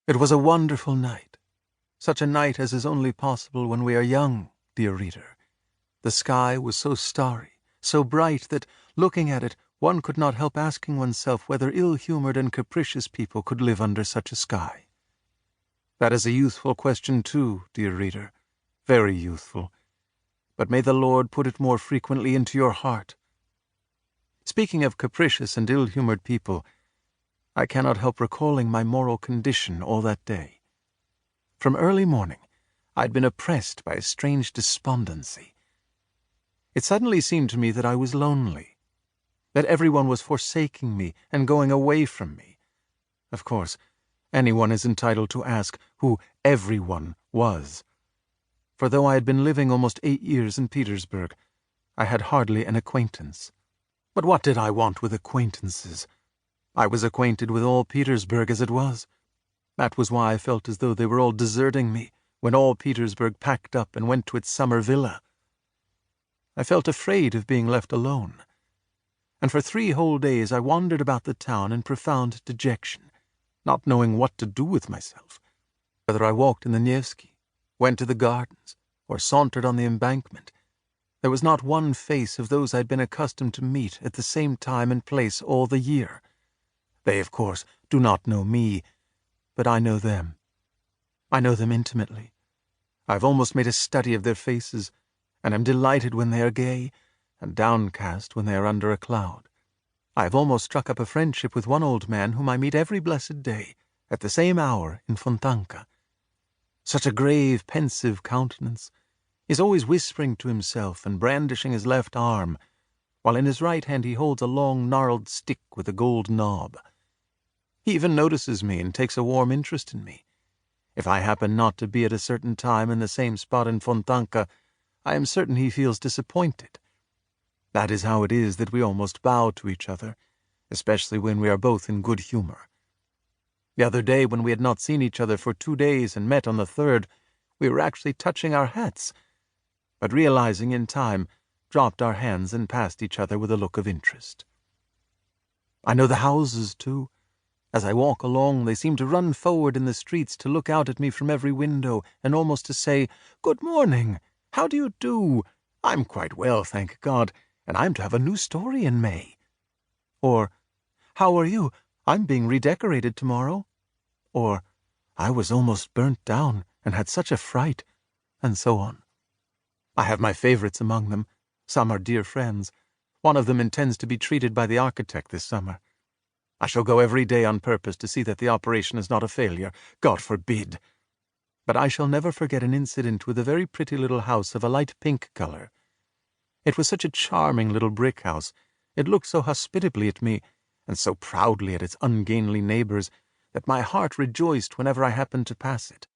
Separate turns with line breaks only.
It was a wonderful night, such a night as is only possible when we are young, dear reader. The sky was so starry, so bright that, looking at it, one could not help asking oneself whether ill-humored and capricious people could live under such a sky. That is a youthful question too, dear reader, very youthful. But may the Lord put it more frequently into your heart. Speaking of capricious and ill-humored people, I cannot help recalling my moral condition all that day. From early morning, I had been oppressed by a strange despondency. It suddenly seemed to me that I was lonely, that everyone was forsaking me and going away from me. Of course, anyone is entitled to ask who everyone was. For though I had been living almost 8 years in Petersburg, I had hardly an acquaintance. But what did I want with acquaintances? I was acquainted with all Petersburg as it was. That was why I felt as though they were all deserting me when all Petersburg packed up and went to its summer villa. I felt afraid of being left alone, and for 3 whole days I wandered about the town in profound dejection, not knowing what to do with myself. Whether I walked in the Nevsky, went to the gardens, or sauntered on the embankment, there was not one face of those I had been accustomed to meet at the same time and place all the year. They, of course, do not know me, but I know them. I know them intimately. I have almost made a study of their faces, and am delighted when they are gay, and downcast when they are under a cloud. I have almost struck up a friendship with one old man whom I meet every blessed day, at the same hour in Fontanka. Such a grave, pensive countenance, is always whispering to himself and brandishing his left arm, while in his right hand he holds a long gnarled stick with a gold knob. He even notices me and takes a warm interest in me. If I happen not to be at a certain time in the same spot in Fontanka, I am certain he feels disappointed. That is how it is that we almost bow to each other, especially when we are both in good humor. The other day, when we had not seen each other for 2 days and met on the 3rd, we were actually touching our hats, but realizing in time, dropped our hands and passed each other with a look of interest. I know the houses, too. As I walk along, they seem to run forward in the streets to look out at me from every window, and almost to say, "Good morning! How do you do? I'm quite well, thank God, and I'm to have a new story in May." Or, "How are you? I'm being redecorated tomorrow." Or, "I was almost burnt down, and had such a fright," and so on. I have my favorites among them. Some are dear friends. One of them intends to be treated by the architect this summer. I shall go every day on purpose to see that the operation is not a failure. God forbid! But I shall never forget an incident with a very pretty little house of a light pink color. It was such a charming little brick house. It looked so hospitably at me, and so proudly at its ungainly neighbors, that my heart rejoiced whenever I happened to pass it.